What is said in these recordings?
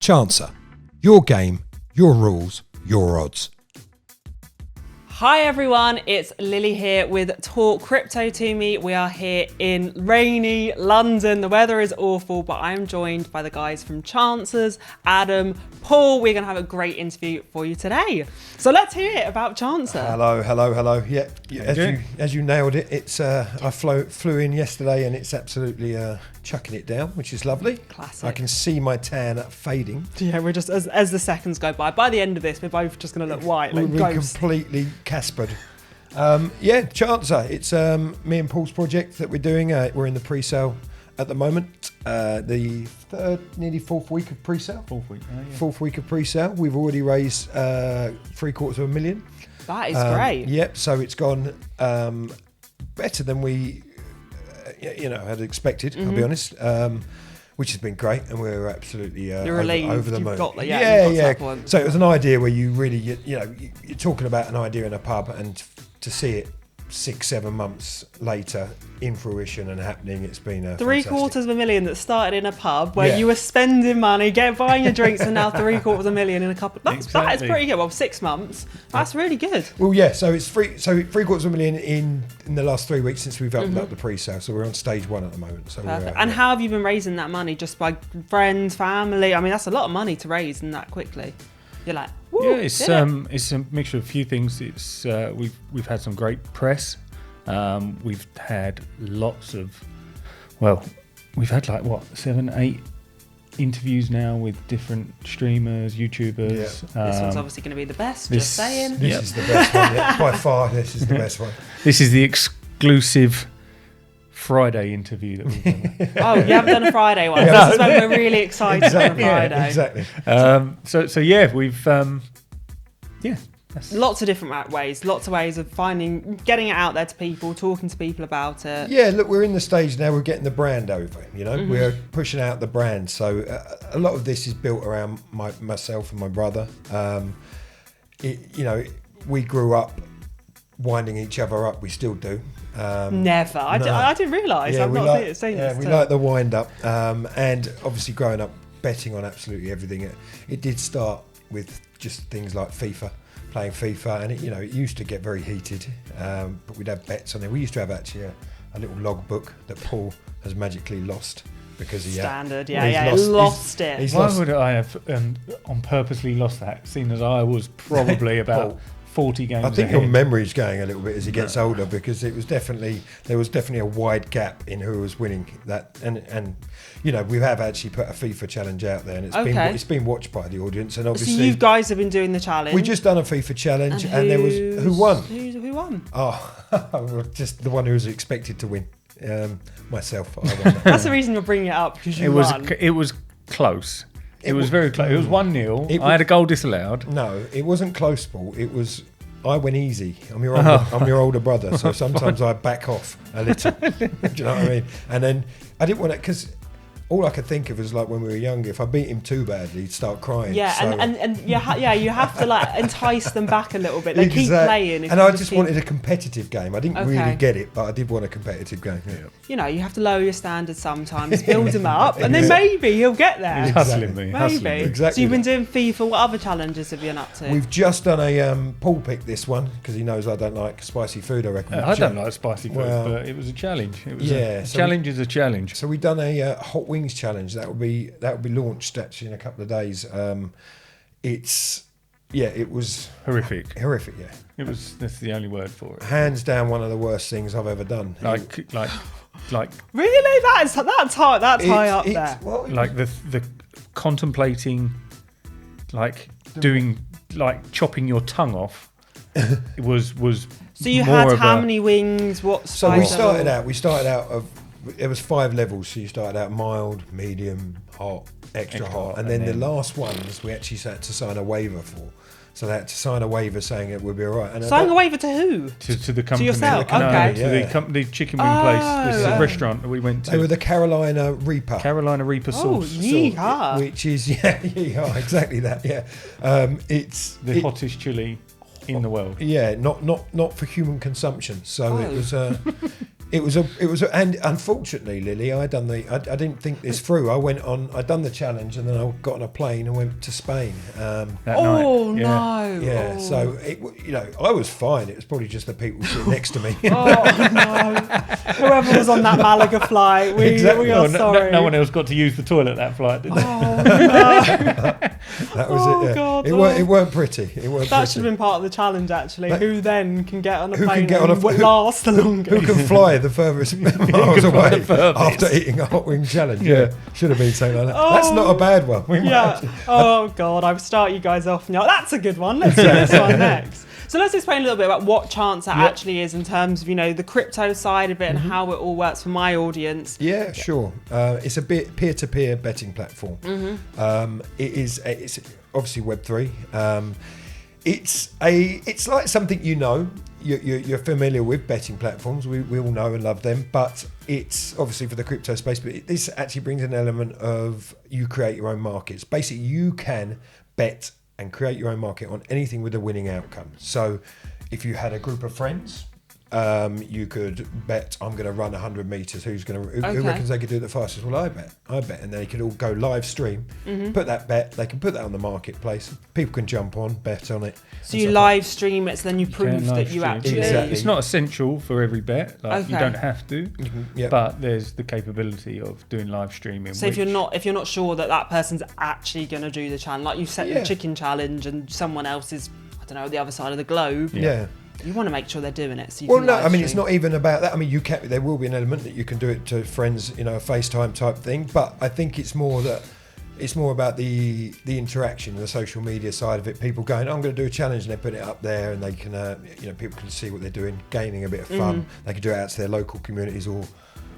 Chancer. Your game, your rules, your odds. Hi everyone, it's Lily here with Talk Crypto to Me. We are here in rainy London. The weather is awful, but I'm joined by the guys from Chancers, Adam, Paul. We're going to have a great interview for you today. So let's hear it about Chancer. Hello. Yeah, as you nailed it. It's I flew in yesterday and it's absolutely chucking it down, which is lovely. Classic. I can see my tan fading. Yeah, we're just, as the seconds go by the end of this, we're both just going to look white like We're ghosts. completely Caspered. Chancer. It's me and Paul's project that we're doing. We're in the pre-sale at the moment. The nearly fourth week of pre-sale. Fourth week of pre-sale. We've already raised $750,000. That is great. Yep. So it's gone better than we, had expected. I'll be honest. Which has been great, and we're absolutely You're relieved over the you've moon. got that. Yeah. You've got that one. So it was an idea where you really, you're talking about an idea in a pub, and to see it 6-7 months later in fruition and happening, it's been a $750,000 that started in a pub where you were spending money, buying your drinks, and now $750,000 in a couple. That is pretty good. Well, 6 months. That's really good. Well, yeah. So it's $750,000 in the last 3 weeks since we've opened up the pre-sale. So we're on stage 1 at the moment. So perfect. And how have you been raising that money? Just by friends, family? I mean, that's a lot of money to raise in that quickly. You're like, woo, yeah, it's a mixture of a few things. It's we've had some great press. We've had lots of, we've had 7-8 interviews now with different streamers, YouTubers. Yeah. This one's obviously going to be the best. Just saying. This is the best one. Yeah, by far, this is the best one. This is the exclusive Friday interview that we've done. Oh, you haven't done a Friday one. This is when we're really excited on a Friday. Yeah, exactly. We've lots of different ways. Lots of ways of getting it out there to people, talking to people about it. Yeah, look, we're in the stage now. We're getting the brand over. We're pushing out the brand. So a lot of this is built around myself and my brother. We grew up winding each other up. We still do. Never. I didn't realise. Yeah, I've not seen this. We like the wind up, and obviously growing up betting on absolutely everything. It did start with just things like playing FIFA, and it used to get very heated. But we'd have bets on there. We used to have actually a little logbook that Paul has magically lost because he standard. Lost it. Why would I have on purposely lost that? Seeing as I was probably about 40 games. I think ahead. your memory's going a little bit as he gets older, because there was definitely a wide gap in who was winning that, and we have actually put a FIFA challenge out there, and it's been watched by the audience, and obviously. So you guys have been doing the challenge. We just done a FIFA challenge, and there was who won. Who won? Oh, just the one who was expected to win. Myself. I won that. That's the reason we're bringing it up, because you won. It was close. It was very close. It was 1-0. I had a goal disallowed. No, it wasn't close, Paul. It was. I went easy. I'm your older brother, so sometimes I back off a little. Do you know what I mean? And then I didn't want to, because all I could think of was like when we were younger, if I beat him too badly, he'd start crying. Yeah, so. and you have to entice them back a little bit. They keep playing. And I just wanted a competitive game. I didn't really get it, but I did want a competitive game. Yeah. You have to lower your standards sometimes, build him up, and then maybe he'll get there. He's hustling me. Maybe. Exactly. So you've been doing FIFA. What other challenges have you been up to? We've just done a Paul picked this one because he knows I don't like spicy food. I reckon. I don't like spicy food, but it was a challenge. It was a challenge is a challenge. So we've done a hot wings challenge. That will be launched actually in a couple of days. It was horrific. Yeah, it was. That's the only word for it. Hands down, one of the worst things I've ever done. Like really, that's high up there. Like the contemplating, like doing, like chopping your tongue off. It was. So you had how many wings? What? So we started out of. There was 5 levels. So you started out mild, medium, hot, extra hot, and then the last ones we actually had to sign a waiver for. So they had to sign a waiver saying it would be all right. And sign a waiver to who? To the company. To yourself? No, okay. To the company chicken wing place. This is a restaurant that we went to. They were the Carolina Reaper. Sauce. Yeehaw. Which is, exactly that, yeah. It's the hottest chili in the world. Yeah, not for human consumption. So it was... It was and unfortunately, Lily, I didn't think this through. I'd done the challenge, and then I got on a plane and went to Spain. That Oh night. no! Yeah, Oh. so I was fine. It was probably just the people sitting next to me. Oh no! Whoever was on that Malaga flight, we Exactly. are No, sorry. no one else got to use the toilet that flight, did they? Oh no! That was Oh, it. Yeah. God, It weren't pretty. It weren't That pretty. should have been part of the challenge, actually. Like, who then can get on a who can plane get on and a- who- last the longest? Who can fly the furthest miles fly away the furthest. after eating a hot wing challenge? Yeah. Should have been something like that. That's not a bad one. We might Yeah. actually- Oh God, I start you guys off now. That's a good one. Let's do this one next. So let's explain a little bit about what Chancer actually is in terms of, the crypto side of it and how it all works for my audience. Yeah, sure. It's a bit peer-to-peer betting platform. It's obviously Web3. It's like something you're familiar with betting platforms. We all know and love them, but it's obviously for the crypto space. But this actually brings an element of you create your own markets. Basically, you can bet and create your own market on anything with a winning outcome. So, if you had a group of friends. You could bet I'm going to run 100 meters. Who reckons they could do it the fastest? Well, I bet, and they could all go live stream. Put that bet. They can put that on the marketplace. People can jump on, bet on it. So you live stream it, so then you prove that you live actually. stream. Exactly. It's not essential for every bet. Like you Okay. don't have to, Yep. but there's the capability of doing live streaming. So if you're not sure that person's actually going to do the challenge, like you set the chicken challenge and someone else is, I don't know, the other side of the globe. Yeah. You want to make sure they're doing it. So you Well, can no, live I mean, it's stream. not even about that. I mean, there will be an element that you can do it to friends, a FaceTime type thing. But I think it's more about the interaction, the social media side of it. People going, I'm going to do a challenge, and they put it up there, and they can, people can see what they're doing, gaining a bit of fun. They can do it out to their local communities, or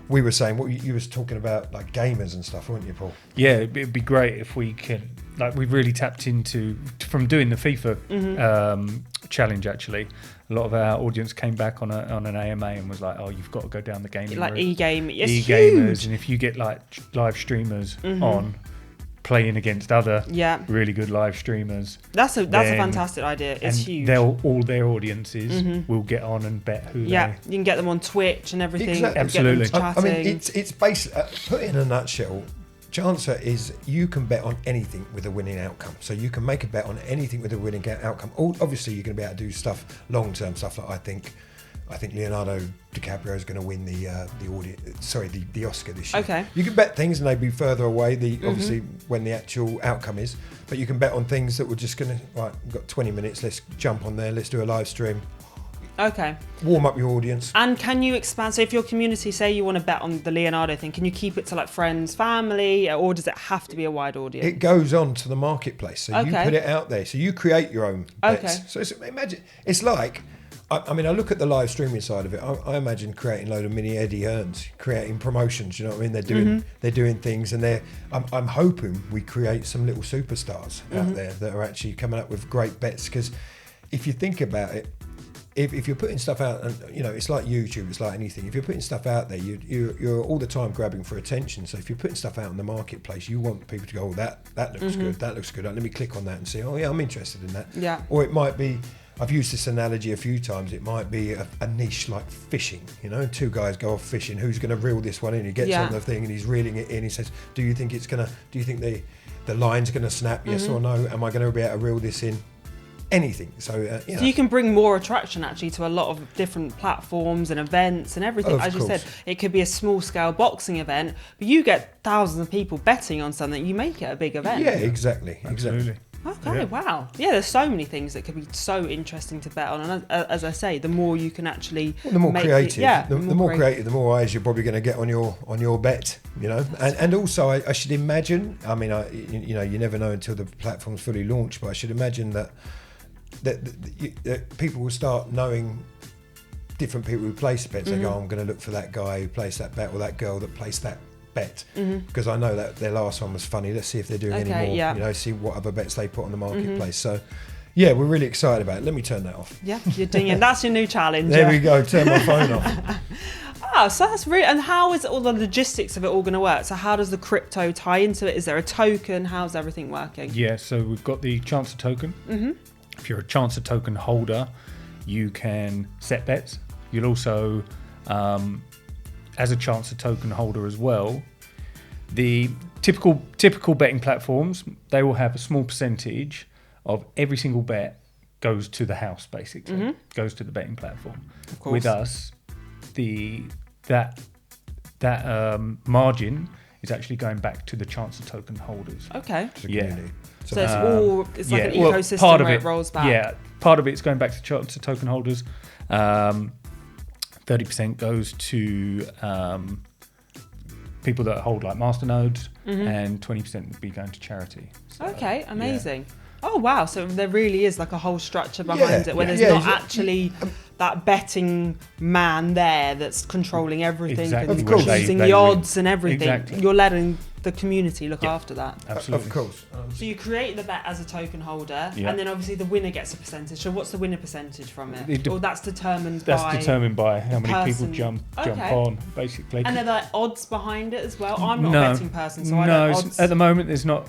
we were saying, what you was talking about, like gamers and stuff, weren't you, Paul? Yeah, it'd be great if we can. Like we've really tapped into from doing the FIFA challenge. Actually, a lot of our audience came back on an AMA and was like, "Oh, you've got to go down the gaming like route. e-game, it's E-gamers, huge. and if you get like live streamers on playing against other really good live streamers, That's a then- fantastic idea. It's and huge. all their audiences will get on and bet who Yeah, they. you can get them on Twitch and everything. Exactly. Absolutely. Get them I chatting. mean, it's basically, put in a nutshell, Chancer is you can bet on anything with a winning outcome. So you can make a bet on anything with a winning outcome. Obviously, you're going to be able to do stuff, long-term stuff like I think Leonardo DiCaprio is going to win the Oscar this year. Okay. You can bet things and they'd be further away. Obviously when the actual outcome is, but you can bet on things that we're just going to we've got 20 minutes. Let's jump on there. Let's do a live stream. Okay. Warm up your audience. And can you expand? So if your community, say you want to bet on the Leonardo thing, can you keep it to like friends, family, or does it have to be a wide audience? It goes on to the marketplace, so you Okay. put it out there. So you create your own bets. Okay. So imagine it's like, I mean, I look at the live streaming side of it. I imagine creating a load of mini Eddie Hearns, creating promotions. You know what I mean? They're doing things, and I'm hoping we create some little superstars out there that are actually coming up with great bets. Because if you think about it, if you're putting stuff out, and it's like YouTube, it's like anything. If you're putting stuff out there, you're all the time grabbing for attention. So if you're putting stuff out in the marketplace, you want people to go, oh, that looks good, that looks good. Let me click on that and see, oh yeah, I'm interested in that. Yeah. Or it might be, I've used this analogy a few times, it might be a niche like fishing, and two guys go off fishing, who's going to reel this one in? He gets on the thing and he's reeling it in. He says, do you think the line's going to snap, yes or no? Am I going to be able to reel this in? Anything. So So you can bring more attraction actually to a lot of different platforms and events and everything. Of As you course. said, it could be a small scale boxing event, but you get thousands of people betting on something. You make it a big event. yeah, exactly. Absolutely. Okay, Yeah. wow. Yeah, there's so many things that could be so interesting to bet on. And as I say, the more you can actually Well, the more make creative, it, the more creative, the more eyes you're probably going to get on your bet, And also, I should imagine. I mean, you never know until the platform's fully launched, but I should imagine that people will start knowing different people who place bets. They go, I'm going to look for that guy who placed that bet or that girl that placed that bet, because I know that their last one was funny. Let's see if they're doing any more. yeah. See what other bets they put on the marketplace. So, yeah, we're really excited about it. Let me turn that off. Yeah, you're doing it. That's your new challenge. There we go. Turn my phone off. So that's really. And how is all the logistics of it all going to work? So how does the crypto tie into it? Is there a token? How's everything working? Yeah, so we've got the Chancer token. If you're a Chancer token holder, you can set bets. You'll also as a Chancer token holder as well, the typical betting platforms, they will have a small percentage of every single bet goes to the house, basically, goes to the betting platform. Of course. With us, that margin is actually going back to the Chancer token holders. Okay. To the Yeah. community. So it's like an ecosystem part of where it rolls back. Yeah, part of it's going back to Chancer token holders. 30% goes to people that hold like masternodes, and 20% would be going to charity. So, Okay, amazing. yeah. Oh wow! So there really is like a whole structure behind it, where there's yeah. not actually that betting man there that's controlling everything Exactly. and Of course. choosing They the win. odds and everything. Exactly. You're letting the community look after that. Absolutely. Of course. So you create the bet as a token holder, Yeah. and then obviously the winner gets a percentage. So what's the winner percentage from it? It de- Or that's determined That's by. determined by how many person. people jump Okay. on, basically. And are there odds behind it as well? I'm not No. a betting person, so I No, don't it's- odds. at the moment it's not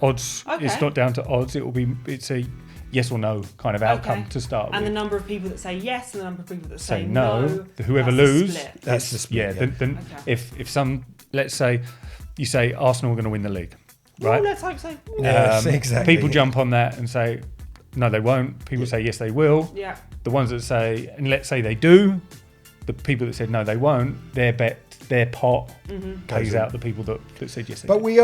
odds. Okay. It's not down to odds. It's a yes or no kind of outcome Okay. to start And the with. number of people that say yes and the number of people that say Say no. no, whoever that's the lose, split. That's the split. Yeah, then Okay. if some, let's say you say Arsenal are going to win the league, Oh, right? let's hope so. Yes, exactly. People jump on that and say no, they won't. People say yes, they will. Yeah. The ones that say, and let's say they do, the people that said no, they won't. Their pot pays Goes out the people that said yes. They But do. we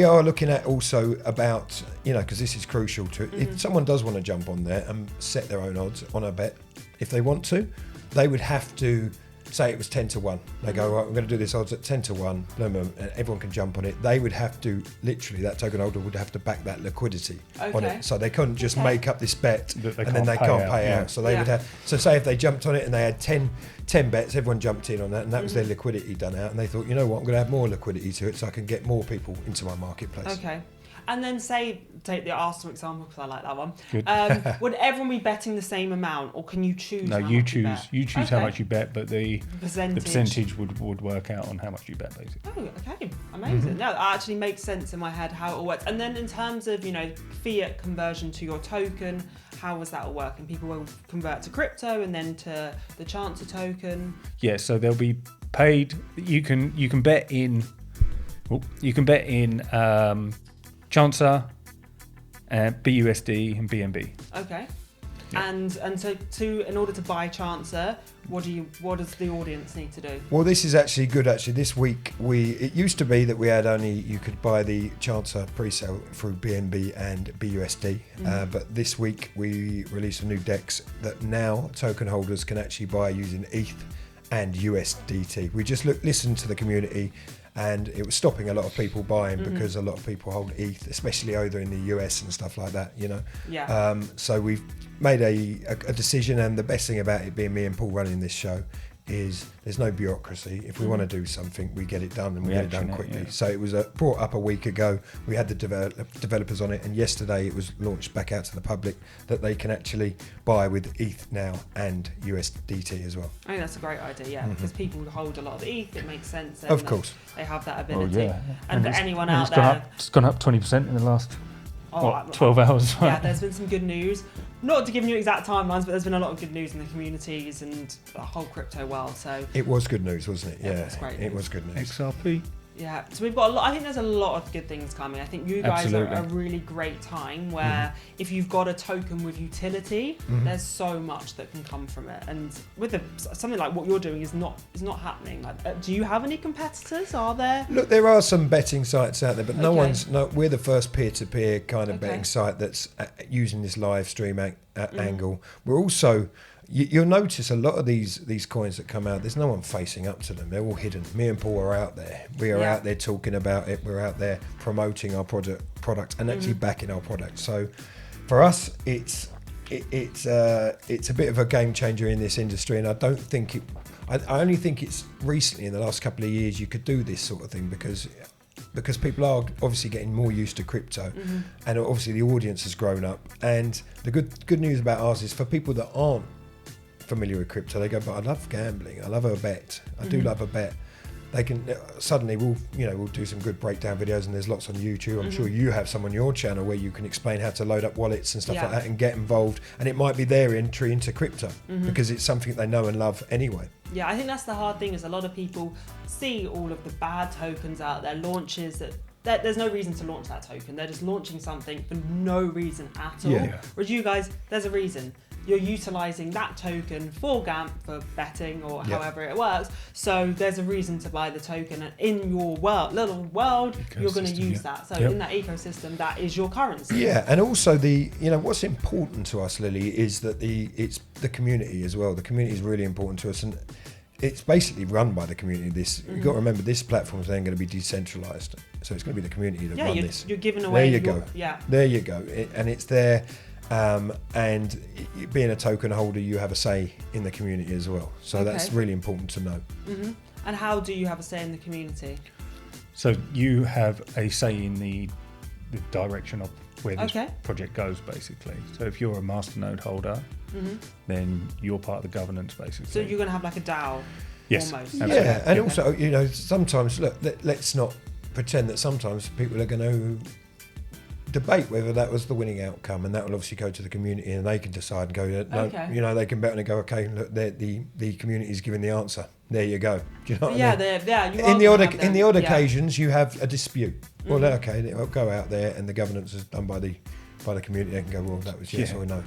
are looking at also about, because this is crucial to if someone does want to jump on there and set their own odds on a bet, if they want to, they would have to say it was 10-1. They go, right, we're going to do this odds at 10-1, and everyone can jump on it. They would have to, literally, that token holder would have to back that liquidity on Okay. it. So they couldn't just Okay. make up this bet That they and then can't they pay can't out, pay yeah. out. So they would Yeah. have, so say if they jumped on it and they had 10 bets, everyone jumped in on that, and that was their liquidity done out, and they thought, you know what, I'm going to add more liquidity to it so I can get more people into my marketplace. Okay. And then take the Arsenal example because I like that one. Good. Would everyone be betting the same amount, or can you choose? No, how you much choose. bet? You choose how Okay. much you bet, but the Percentage. percentage would work out on how much you bet, basically. Oh, okay, amazing. No, that actually makes sense in my head how it all works. And then in terms of fiat conversion to your token, how was that all working? People will convert to crypto and then to the Chancer token. Yeah, so they'll be paid. You can bet in. You can bet in Chancer, BUSD, and BNB. Okay. Yeah. And so in order to buy Chancer, what does the audience need to do? Well, this is actually good. Actually, this week it used to be that we had you could buy the Chancer pre-sale through BNB and BUSD, but this week we released a new DEX that now token holders can actually buy using ETH and USDT. We just listened to the community, and it was stopping a lot of people buying because a lot of people hold ETH, especially over in the US and stuff like that. Yeah. So we've made a decision, and the best thing about it being me and Paul running this show is there's no bureaucracy. If we want to do something, we get it done, and we get it done action it, quickly. yeah. So it was brought up a week ago. We had the developers on it, and yesterday it was launched back out to the public that they can actually buy with ETH now and USDT as well. I think that's a great idea, yeah, because people who hold a lot of ETH, it makes sense. then Of that course. They have that Well, ability. yeah. And for it's- anyone and out it's gone there, up, it's gone up 20% in the last 12 hours. yeah, there's been some good news. Not to give you exact timelines, but there's been a lot of good news in the communities and the whole crypto world. So It was good news, wasn't it? Yeah, Yeah, it was great it news. was good news. XRP. yeah, so we've got a lot. I think there's a lot of good things coming. I think you guys Absolutely. are at a really great time where if you've got a token with utility, there's so much that can come from it. And with something like what you're doing is not happening. Like, do you have any competitors? Are there? Look, there are some betting sites out there, but Okay. we're the first peer-to-peer kind of Okay. betting site that's using this live stream angle. We're also, you'll notice a lot of these coins that come out, there's no one facing up to them. They're all hidden. Me and Paul are out there. We are Yeah. out there talking about it. We're out there promoting our product and actually backing our product. So for us, it's a bit of a game changer in this industry, and I don't think I only think it's recently in the last couple of years you could do this sort of thing because people are obviously getting more used to crypto, and obviously the audience has grown up. And the good news about ours is for people that aren't familiar with crypto, they go, but I love gambling, I love a bet, I do love a bet. They can suddenly we'll do some good breakdown videos, and there's lots on YouTube. I'm sure you have some on your channel where you can explain how to load up wallets and stuff like that and get involved. And it might be their entry into crypto because it's something they know and love anyway. Yeah, I think that's the hard thing is a lot of people see all of the bad tokens out there, launches that there's no reason to launch that token. They're just launching something for no reason at all. Yeah. Whereas you guys, there's a reason. You're utilising that token for GAMP, for betting or however it works. So there's a reason to buy the token, and in your little world, you're going to use that. So in that ecosystem, that is your currency. Yeah, and also what's important to us, Lily, is that it's the community as well. The community is really important to us, and it's basically run by the community. You've got to remember, this platform is then going to be decentralised, so it's going to be the community that run this. You're giving away. There you go. Yeah. There you go, and it's there. And being a token holder, you have a say in the community as well. So that's really important to know. Mm-hmm. And how do you have a say in the community? So you have a say in the direction of where this project goes, basically. So if you're a masternode holder, then you're part of the governance, basically. So you're going to have like a DAO, almost. Yeah, and also, sometimes, look, let's not pretend that sometimes people are going to debate whether that was the winning outcome, and that will obviously go to the community, and they can decide and go, no, they can bet on it and go, okay, look, the community is giving the answer. There you go. Do you know what I mean? In the odd occasions, you have a dispute. Well, okay, they'll go out there, and the governance is done by the community. They can go, well, that was yes or no.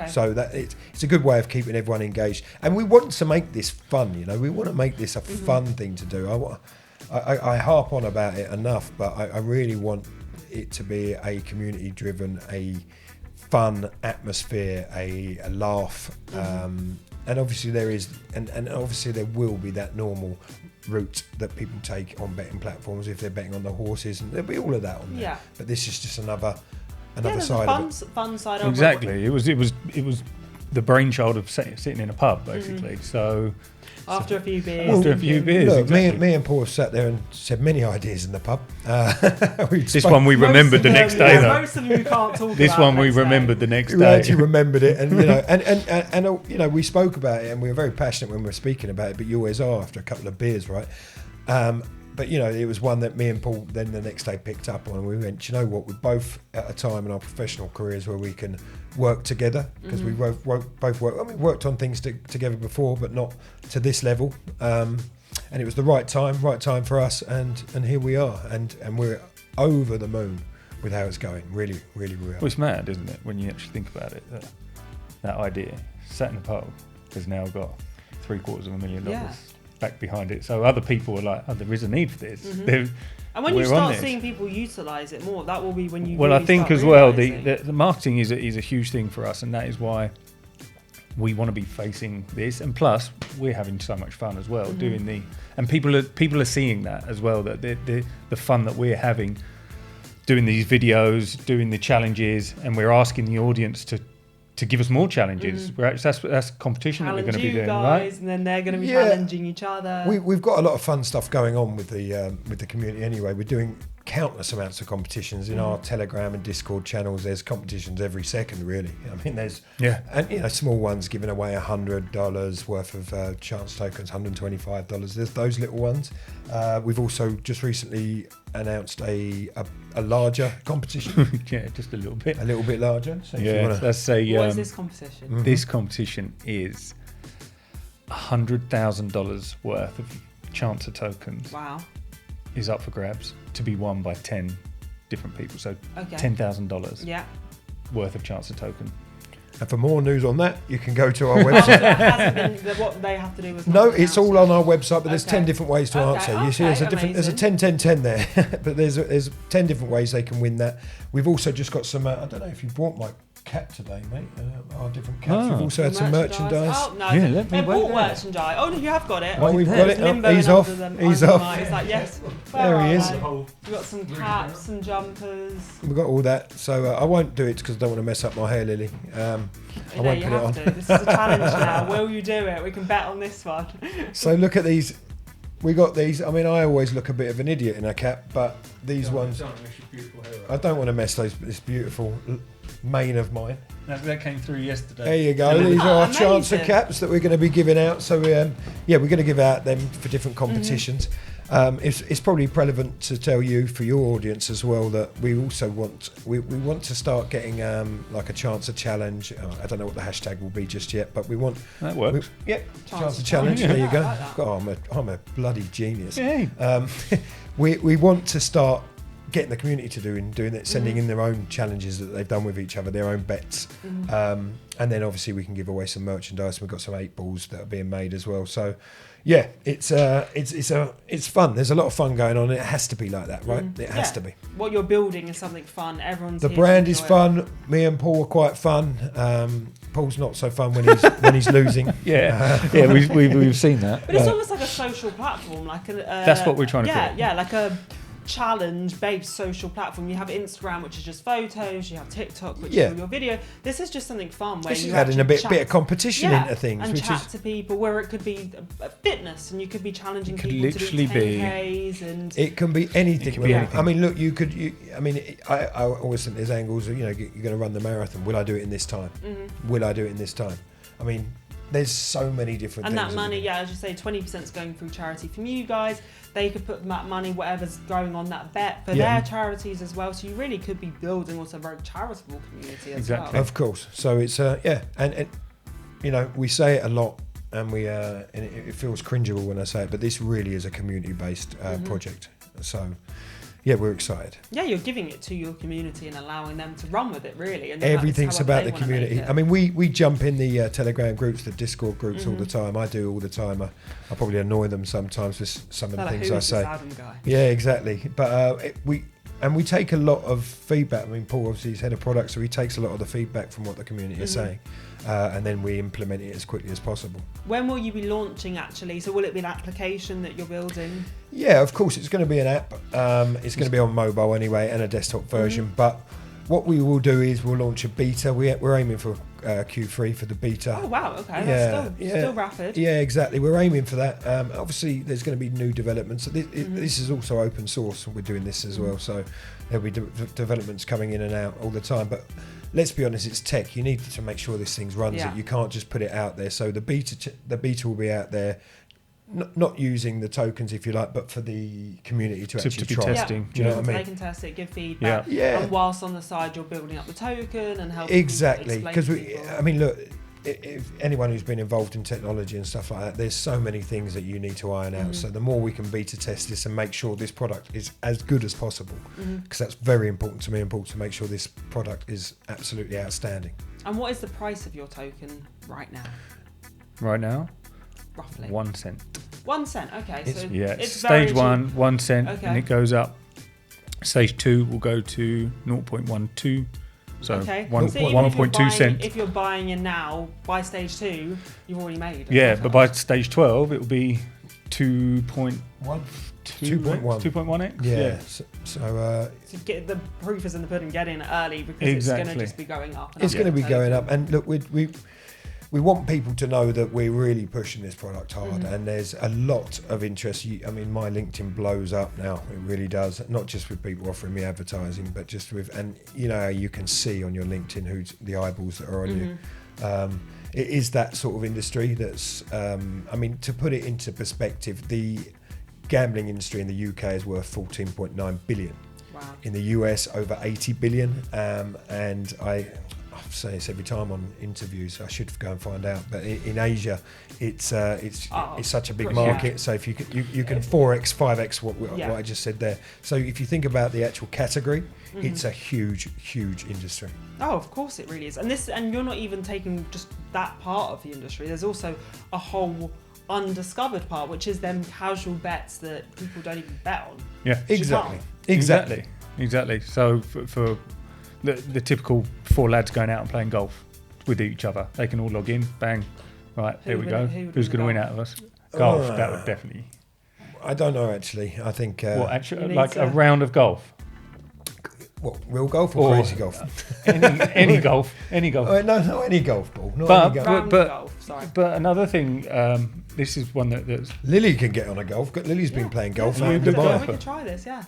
So that it's a good way of keeping everyone engaged, and we want to make this fun. We want to make this a fun thing to do. I harp on about it enough, but I really want it to be a community driven, a fun atmosphere, a laugh, and obviously there is, and obviously there will be that normal route that people take on betting platforms if they're betting on the horses, and there'll be all of that on there. But this is just another side of it. Fun side of it. Exactly. It was the brainchild of sitting in a pub, basically. So after a few beers. Look, exactly. me and Paul have sat there and said many ideas in the pub. This one we remembered the next day, though. Most of them we can't talk this about. One we remembered the next day. We actually remembered it, and and we spoke about it, and we were very passionate when we were speaking about it. But you always are after a couple of beers, right? But it was one that me and Paul then the next day picked up on, and we went, you know what, we're both at a time in our professional careers where we can work together, because we both work. I mean, worked on things together before, but not to this level. And it was the right time for us, and here we are, and we're over the moon with how it's going. Really, really, really. Well, it's mad, isn't it, when you actually think about it? That idea, sat in a pub, has now got $750,000 back behind it. So other people are like, oh, there is a need for this. And when you start seeing people utilise it more, that will be when you. Well, really I think start as well, realising. the marketing is a huge thing for us, and that is why we want to be facing this. And plus, we're having so much fun as well doing and people are seeing that as well, that the fun that we're having doing these videos, doing the challenges, and we're asking the audience to give us more challenges. That's competition that we're going to be doing, right? And then they're going to be challenging each other. We've got a lot of fun stuff going on with the community anyway. We're doing countless amounts of competitions in our Telegram and Discord channels. There's competitions every second, really. I mean, there's and small ones giving away $100 worth of chance tokens, $125. There's those little ones. We've also just recently announced a larger competition. Just a little bit larger. So let's say what is this competition? This competition is $100,000 worth of chancer tokens. Wow. Is up for grabs to be won by 10 different people. So $10,000 worth of chancer token. And for more news on that, you can go to our website. What they have to do with it's all on our website, but there's 10 different ways to answer. You see, there's a 10-10-10 there, but there's 10 different ways they can win that. We've also just got some. I don't know if you bought my cap today, mate. Our different caps. We've also had some merchandise. Oh no, let me bought merchandise. Oh no, you have got it. Oh, we've got it. He's off. He's off. He's like, yes. There he is. We've got some caps, some jumpers. We've got all that. So I won't do it because I don't want to mess up my hair, Lily. I won't put it on. This is a challenge now. Will you do it? We can bet on this one. So look at these. We got these. I mean, I always look a bit of an idiot in a cap, but these ones. I don't want to mess this beautiful mane of mine. That came through yesterday. There you go. These are our chancer caps that we're going to be giving out. So we're going to give out them for different competitions. It's probably relevant to tell you for your audience as well that we also want to start getting like a chance to challenge. I don't know what the hashtag will be just yet, but we want That works. chance to challenge. Yeah. There you go. I like that. God, I'm a bloody genius. Yay. We want to start getting the community to doing it, sending in their own challenges that they've done with each other, their own bets, and then obviously we can give away some merchandise. We've got some 8 balls that are being made as well. So yeah, it's fun. There's a lot of fun going on. It has to be like that, right? It has to be. What you're building is something fun. Everyone's The here to brand is enjoy it. fun. Me and Paul are quite fun. Paul's not so fun when he's losing. Yeah, we've seen that. But it's almost like a social platform, like a. That's what we're trying to create. Yeah, like a challenge-based social platform. You have Instagram, which is just photos. You have TikTok, which is all your video. This is just something fun where This you is adding a actually bit of competition into things, and which chat is to people. Where it could be fitness, and you could be challenging It could people literally to do be- 10Ks and. it can be anything. It can be anything. I mean, look, I always think there's angles. You're going to run the marathon. Will I do it in this time? Will I do it in this time? I mean, there's so many different And things. that money, as you say, 20% is going through charity from you guys. They could put that money, whatever's going on that bet, for their charities as well. So you really could be building also a very charitable community as Exactly. well. Of course. So it's and we say it a lot, and it feels cringeable when I say it, but this really is a community-based project. So yeah, we're excited. Yeah, you're giving it to your community and allowing them to run with it, really. And Everything's however about they the wanna make community. it. I mean, we jump in the Telegram groups, the Discord groups all the time. I do all the time. I probably annoy them sometimes with some of the They're like, things "Who I is this say. Adam guy?" Yeah, exactly. But we take a lot of feedback. I mean, Paul obviously is head of product, so he takes a lot of the feedback from what the community is saying, and then we implement it as quickly as possible. When will you be launching, actually? So will it be an application that you're building? Yeah, of course, it's going to be an app. It's going to be on mobile anyway, and a desktop version. But what we will do is we'll launch a beta. We're aiming for Q3 for the beta. Oh, wow. Okay. Yeah, That's still rapid. Yeah, exactly. We're aiming for that. Obviously, there's going to be new developments. This is also open source, and we're doing this as well. So there'll be developments coming in and out all the time. But let's be honest, it's tech. You need to make sure this thing runs. Yeah. It. You can't just put it out there. So the beta will be out there. Not using the tokens, if you like, but for the community to actually be try. testing. Do you know what I So mean? they can test it, give feedback. Yeah. And whilst on the side, you're building up the token and helping Exactly, people because explain to people. I mean, look, if anyone who's been involved in technology and stuff like that, there's so many things that you need to iron out. So the more we can beta test this and make sure this product is as good as possible, because that's very important to me and Paul, to make sure this product is absolutely outstanding. And what is the price of your token right now, Right now, roughly? 1 cent. 1 cent. Okay, so Yeah, it's stage very 1, 1 cent, Okay. and it goes up. Stage 2 will go to 0.12. So Okay. one- So even 1.2 cent. If you're buying in now, by stage 2, you've already made it. Yeah, but by stage 12, it will be 2.1. 2.1. 2.1x? Yeah. So So get the proof is in the pudding. Get in early because it's going to Exactly. just be going up. And it's up going to be the going token. up, and look, we want people to know that we're really pushing this product hard, and there's a lot of interest. I mean, my LinkedIn blows up now. It really does. Not just with people offering me advertising, but just with, and you know, you can see on your LinkedIn who's the eyeballs that are on you. It is that sort of industry that's, I mean, to put it into perspective, the gambling industry in the UK is worth 14.9 billion. Wow. In the US, over 80 billion. And I say this every time on interviews. I should go and find out. But in Asia, it's such a big pretty market. much. So if you can 4x, 5x what Yeah. I just said there. So if you think about the actual category, it's a huge industry. Oh, of course it really is. And you're not even taking just that part of the industry. There's also a whole undiscovered part, which is them casual bets that people don't even bet on. Yeah. Exactly. Exactly. So for the typical 4 lads going out and playing golf with each other, they can all log in, bang, right, here we go. Who's going to win out of us? Golf, that would definitely. I don't know actually. I think Actually, like a round of golf? what, real golf or crazy golf? Any golf. No, any golf ball. Not But- any golf. Round but- golf, sorry. But another thing, this is one that's Lily can get on a golf. Lily's been playing golf Yeah, out in we could- Dubai. We could try this, yeah.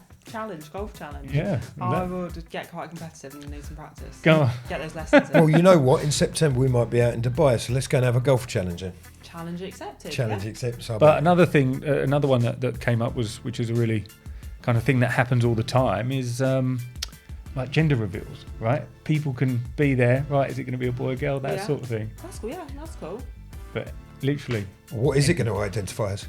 Golf challenge. Yeah, I that- would get quite competitive and need some practice. Go on. Get those lessons in. Well, you know what? In September we might be out in Dubai, so let's go and have a golf challenge then. Challenge accepted. Challenge yeah. accepted. So But another thing, another one that came up which is a really kind of thing that happens all the time is like gender reveals, right? People can be there, right? Is it going to be a boy or girl? That Yeah. sort of thing. That's cool. Yeah, that's cool. But literally, what is it going to identify as?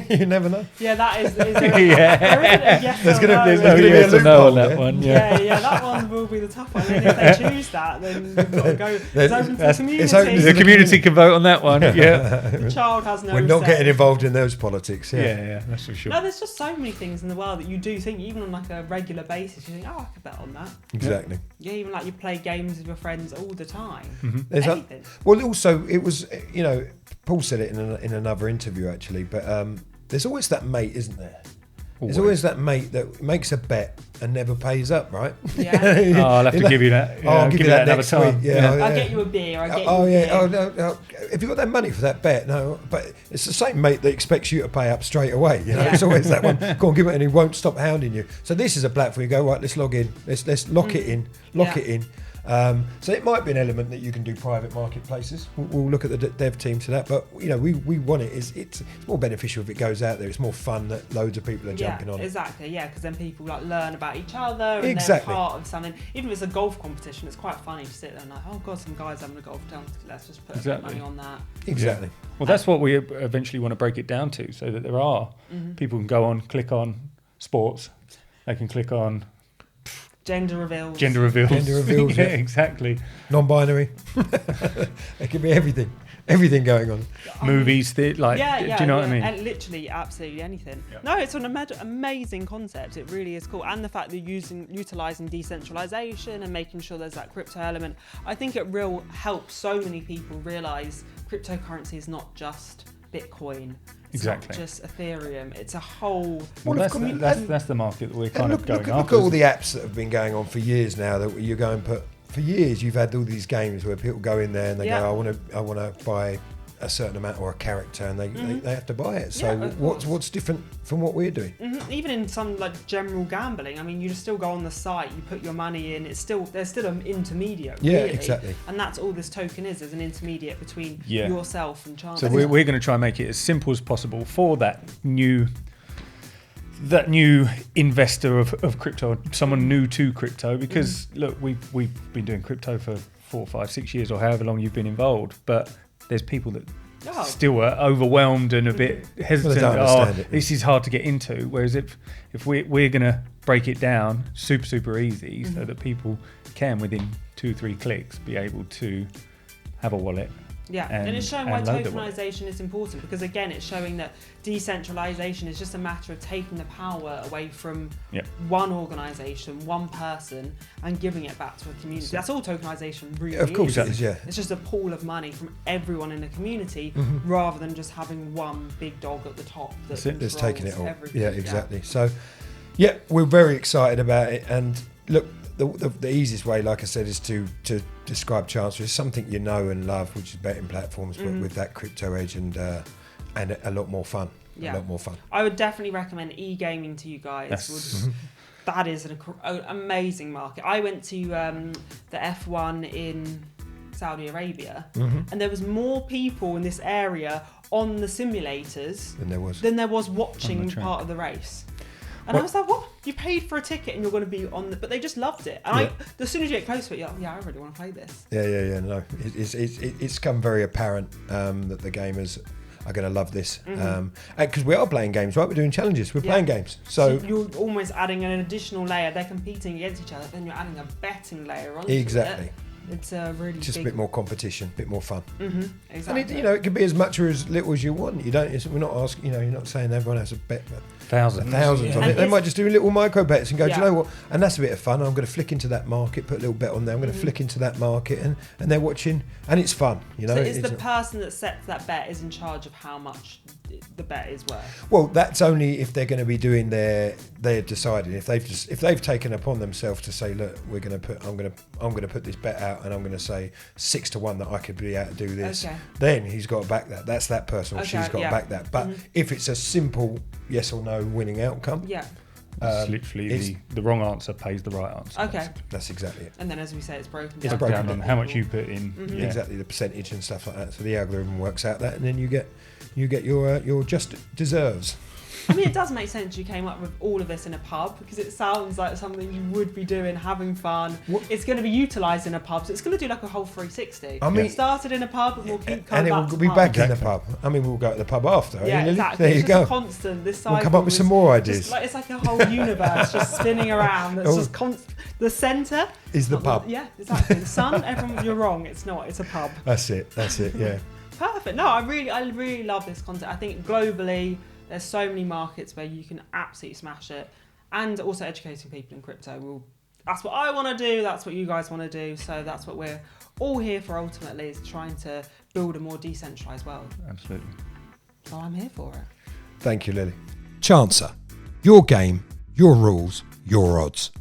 You never know. Yeah, that is. There Yeah. there isn't a yes There's or gonna- no. there's no gonna be a yes or no on loophole that there. one. Yeah. Yeah, that one will be the tough one. And if they choose that, then you've got to go. It's open to the That's- community. it's open to The community can vote on that one. Yeah. The child has no We're not say. getting involved in those politics. Yeah, Yeah. yeah, that's for sure. No, there's just so many things in the world that you do think, even on like a regular basis, you think, oh, I could bet on that. Exactly. Yeah, even like you play games with your friends all the time. Mhm. There's a, Anything. well, also it was, you know, Paul said it in another interview actually, but there's always that mate, isn't there? There's always that mate that makes a bet and never pays up, right? Yeah. Oh, I'll have to give you that. Oh, I'll give you that another next time. week. Yeah. I'll get you a beer. I'll get you Oh a yeah. beer. Oh no. Have you got that money for that bet? No. But it's the same mate that expects you to pay up straight away. You know, Yeah. it's always that one. Go on, give it, and he won't stop hounding you. So this is a platform. You go right. Let's log in. Let's lock it in. Lock Yeah. it in. So it might be an element that you can do private marketplaces. We'll look at the dev team to that. But you know, we want it. It's more beneficial if it goes out there. It's more fun that loads of people are jumping on it. Exactly. Yeah, because then people like learn about each other and Exactly. they're part of something. Even if it's a golf competition, it's quite funny to sit there and like, oh god, some guys having a golf tournament. Let's just put a bit of Exactly. money on that. Exactly. Well, that's what we eventually want to break it down to, so that there are people can go on, click on sports. They can click on Gender reveals. gender reveals. Gender reveals, yeah, yeah. exactly. Non-binary. It can be everything. Everything going on. Movies, do you know what I mean? And literally absolutely anything. Yeah. No, it's an amazing concept. It really is cool. And the fact that utilising decentralisation and making sure there's that crypto element, I think it will help so many people realise cryptocurrency is not just Bitcoin. It's Exactly. not just Ethereum. It's a whole... Well, Well, that's the market that we're And kind of look going at after. all the apps that have been going on for years now. That you go and put for years. You've had all these games where people go in there and they Yeah. go, I want to buy a certain amount or a character, and they have to buy it. So Yeah, of course. what's different from what we're doing? Even in some like general gambling, I mean, you just still go on the site, you put your money in. There's still an intermediate. Yeah, really. exactly. And that's all this token is an intermediate between Yeah. yourself and chance. So we're going to try and make it as simple as possible for that new investor of crypto, someone new to crypto, because look, we've been doing crypto for 4, 5, 6 years or however long you've been involved, but there's people that Oh. still are overwhelmed and a bit hesitant. don't understand it. This is hard to get into. Whereas if we're going to break it down super easy, so that people can within 2-3 clicks be able to have a wallet. Yeah, and it's showing why and load the wallet. tokenization is important, because again, it's showing that decentralization is just a matter of taking the power away from Yep. one organization, one person, and giving it back to a community. That's all tokenization really Of course is. it is, yeah. It's just a pool of money from everyone in the community, rather than just having one big dog at the top that That's it. That's controls taking it all. everything. Yeah, exactly. So, yeah, we're very excited about it. And look, the easiest way, like I said, is to describe Chancellor as something you know and love, which is betting platforms, but with that crypto edge and a lot more fun. Yeah. A lot more fun. I would definitely recommend e-gaming to you guys. Yes. That is an amazing market. I went to the F1 in Saudi Arabia, and there was more people in this area on the simulators Than there was. than there was On watching the track. part of the race. And I was like, what? You paid for a ticket and you're going to be on the... But they just loved it. And as soon as you get close to it, you're like, yeah, I really want to play this. Yeah. No, it's come very apparent that the gamers are going to love this, because we are playing games, right? We're doing challenges. We're playing games, so you're almost adding an additional layer. They're competing against each other, then you're adding a betting layer onto exactly. it. It's a really Just big... a bit more competition, a bit more fun. Exactly. And it can be as much or as little as you want. We're not asking. You're not saying everyone has a bet. Thousands. Thousands of And it. They it's- might just do little micro bets and go, do Yeah. you know what? And that's a bit of fun. I'm going to flick into that market, put a little bet on there. I'm going to flick into that market, and they're watching, and it's fun. So it's the person that sets that bet is in charge of how much the bet is worth. Well, that's only if they're going to be doing they're deciding if they've taken upon themselves to say, look, I'm going to put this bet out, and I'm going to say 6-1 that I could be able to do this. Okay. Then he's got to back that. That's that person, or Okay, she's got yeah. to back that. But if it's a simple yes or no winning outcome, Yeah. It's literally the wrong answer pays the right answer. Okay. That's exactly it. And then, as we say, it's broken It's down. broken down down. on how much you put in. Mhm. Yeah. Exactly, the percentage and stuff like that. So the algorithm works out that, and then you get your just deserves. I mean, it does make sense you came up with all of this in a pub, because it sounds like something you would be doing, having fun. What- It's going to be utilised in a pub, so it's going to do like a whole 360. I mean- It started in a pub, and we'll keep And coming then back we'll to be pubs. back in the Exactly. pub. I mean, we'll go to the pub after. Yeah, Lily? exactly. There It's you just go. constant. This cycle We'll come up with is some more just ideas. like, it's like a whole universe just spinning around. That's Oh. just the centre Is the not pub. Yeah, exactly. The sun. Everyone, you're wrong. It's not. It's a pub. That's it. Yeah. Perfect. No, I really love this content. I think globally, there's so many markets where you can absolutely smash it, and also educating people in crypto. That's what I want to do. That's what you guys want to do. So that's what we're all here for. Ultimately, is trying to build a more decentralized world. Absolutely. So I'm here for it. Thank you, Lily. Chancer. Your game, your rules, your odds.